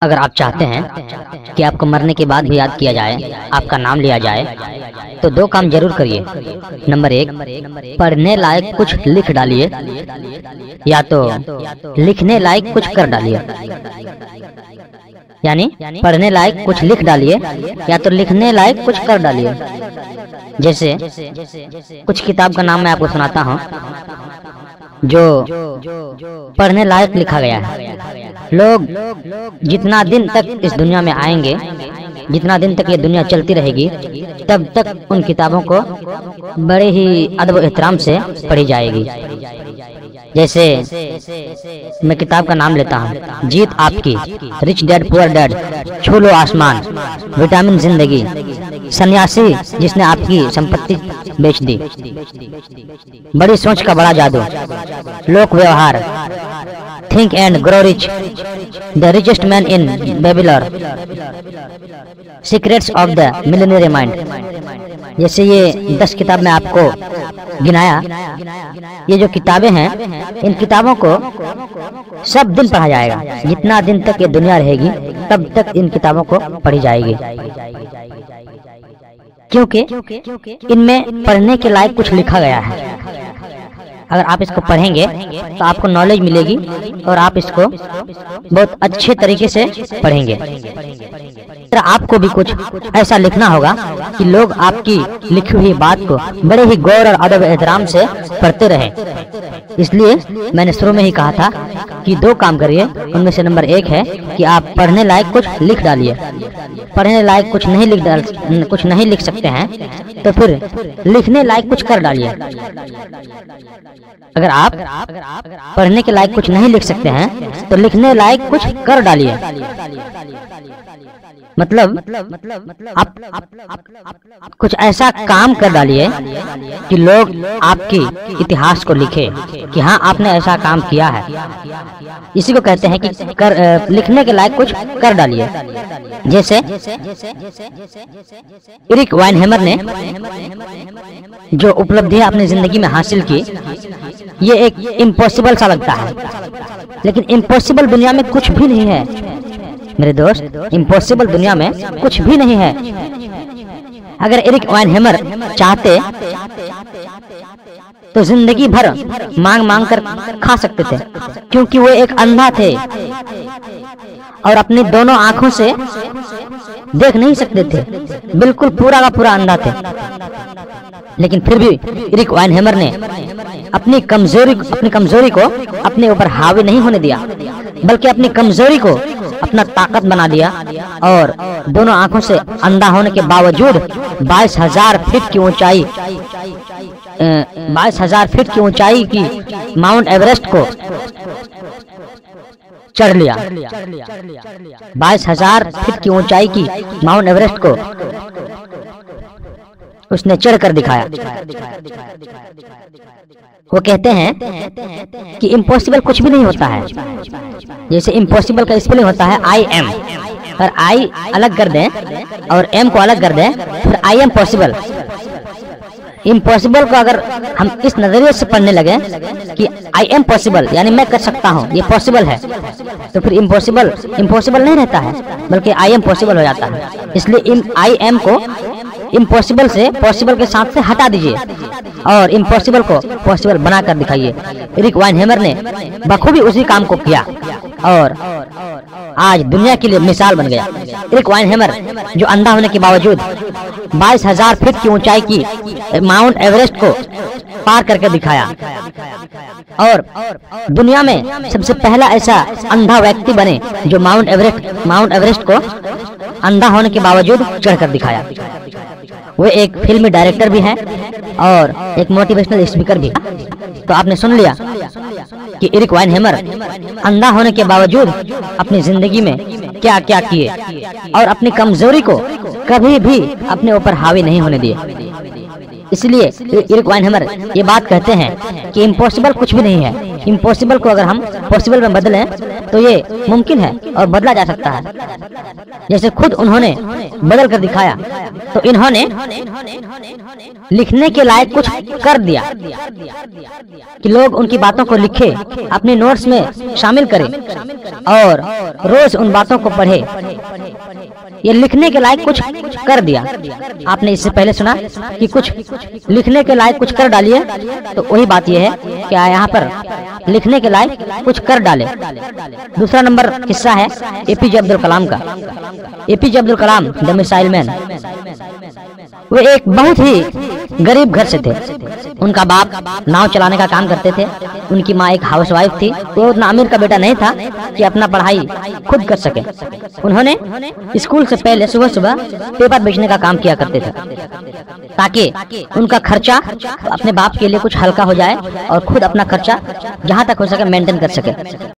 अगर आप चाहते हैं कि आपको मरने के बाद भी याद किया जाए, आपका नाम लिया जाए, तो दो काम जरूर करिए। नंबर 1, पढ़ने लायक कुछ लिख डालिए, या तो लिखने लायक कुछ कर डालिए। यानी पढ़ने लायक कुछ लिख डालिए या तो लिखने लायक कुछ कर डालिए। जैसे कुछ किताब का नाम मैं आपको सुनाता हूँ जो पढ़ने लायक लिखा गया है। लोग जितना दिन तक इस दुनिया में आएंगे, जितना दिन तक ये दुनिया चलती रहेगी, तब तक उन किताबों को बड़े ही अदब एहतराम से पढ़ी जाएगी। जैसे मैं किताब का नाम लेता हूँ, जीत आपकी, रिच डैड पुअर डैड, छू लो आसमान, विटामिन जिंदगी, सन्यासी जिसने आपकी संपत्ति बेच दी, बड़ी सोच का बड़ा जादू, लोक व्यवहार, think and grow rich, the richest man in Babylon, secrets of the millionaire mind. जैसे ये 10 किताब मैं आपको गिनाया। ये जो किताबें हैं, इन किताबों को सब दिन पढ़ा जाएगा। जितना दिन तक ये दुनिया रहेगी तब तक इन किताबों को पढ़ी जाएगी, क्योंकि इनमें पढ़ने के लायक कुछ लिखा गया है। अगर आप इसको पढ़ेंगे तो आपको नॉलेज मिलेगी और आप इसको बहुत अच्छे तरीके से पढ़ेंगे। आपको भी कुछ ऐसा लिखना होगा कि लोग आपकी लिखी हुई बात को बड़े ही गौर और अदब एहतराम से पढ़ते रहें। इसलिए मैंने शुरू में ही कहा था कि दो काम करिए। उनमें से नंबर 1 है कि आप पढ़ने लायक कुछ लिख डालिए। पढ़ने लायक कुछ नहीं लिख सकते हैं तो फिर लिखने लायक कुछ कर डालिए। अगर आप पढ़ने के लायक कुछ नहीं लिख सकते हैं तो लिखने लायक कुछ कर डालिए। मतलब आप कुछ ऐसा काम कर डालिए कि लोग आपके इतिहास को लिखे कि हाँ आपने ऐसा काम किया है। इसी को कहते हैं कि लिखने के लायक कुछ कर डालिए। जैसे एरिक वाइनहेमर ने जो उपलब्धियां अपनी जिंदगी में हासिल की, ये एक इम्पॉसिबल सा लगता है, लेकिन इम्पॉसिबल दुनिया में कुछ भी नहीं है मेरे दोस्त। इम्पॉसिबल दुनिया में कुछ भी नहीं है। अगर एरिक वाइनहेमर चाहते तो जिंदगी भर मांग मांग कर खा सकते थे, क्योंकि वो एक अंधा थे और अपनी दोनों आंखों से देख नहीं सकते थे, बिल्कुल पूरा का पूरा अंधा थे। लेकिन फिर भी एरिक वाइनहेमर ने अपनी कमजोरी को अपने ऊपर हावी नहीं होने दिया, बल्कि अपनी कमजोरी को अपना ताकत बना दिया और दोनों आंखों से अंधा होने के बावजूद 22,000 फीट की ऊंचाई की माउंट एवरेस्ट को चढ़ लिया। 22,000 फीट की ऊंचाई की माउंट एवरेस्ट को उसने चढ़कर दिखाया। वो कहते हैं कि इम्पॉसिबल कुछ भी नहीं होता है। जैसे इम्पॉसिबल का स्पेलिंग होता है आई एम, और आई अलग कर दें और एम को अलग कर दें, फिर आई एम पॉसिबल। इम्पॉसिबल को अगर हम इस नजरिए से पढ़ने लगे कि आई एम पॉसिबल, यानी मैं कर सकता हूँ, ये पॉसिबल है, तो फिर इम्पॉसिबल नहीं रहता है, बल्कि आई एम पॉसिबल हो जाता है। इसलिए आई एम को इम्पॉसिबल से पॉसिबल के साथ से हटा दीजिए और इम्पॉसिबल को पॉसिबल बनाकर दिखाइए। एरिक वाइनहेमर ने बखूबी उसी काम को किया और आज दुनिया के लिए मिसाल बन गया। एरिक वाइनहेमर जो अंधा होने के बावजूद 22,000 फीट की ऊंचाई की माउंट एवरेस्ट को पार करके दिखाया और दुनिया में सबसे पहला ऐसा अंधा व्यक्ति बने जो माउंट एवरेस्ट को अंधा होने के बावजूद चढ़कर दिखाया। वो एक फिल्मी डायरेक्टर भी है और एक मोटिवेशनल स्पीकर भी। तो आपने सुन लिया कि एरिक वाइनहेमर अंधा होने के बावजूद अपनी जिंदगी में क्या क्या किए और अपनी कमजोरी को कभी भी अपने ऊपर हावी नहीं होने दिए। इसलिए एरिक वाइनहेमर ये बात कहते हैं कि इम्पॉसिबल कुछ भी नहीं है। इम्पॉसिबल को अगर हम पॉसिबल में बदलें तो ये मुमकिन है और बदला जा सकता है। जैसे खुद उन्होंने बदल कर दिखाया, तो इन्होंने लिखने के लायक कुछ कर दिया, कि लोग उनकी बातों को लिखे, अपने नोट्स में शामिल करें और रोज उन बातों को पढ़े। ये लिखने के लायक कुछ कर दिया। आपने इससे पहले सुना कि कुछ लिखने के लायक कुछ कर डालिए, तो वही बात यह है कि यहाँ पर लिखने के लायक कुछ कर डाले। दूसरा नंबर किस्सा है एपीजे अब्दुल कलाम का। APJ Abdul Kalam the missile man, वे एक बहुत ही गरीब घर से थे। उनका बाप नाव चलाने का काम करते थे, उनकी माँ एक हाउसवाइफ थी। वो उतना अमीर का बेटा नहीं था कि अपना पढ़ाई खुद कर सके। उन्होंने स्कूल से पहले सुबह सुबह पेपर बेचने का काम किया करते थे, ताकि उनका खर्चा अपने बाप के लिए कुछ हल्का हो जाए और खुद अपना खर्चा जहाँ तक हो सके मेंटेन कर सके।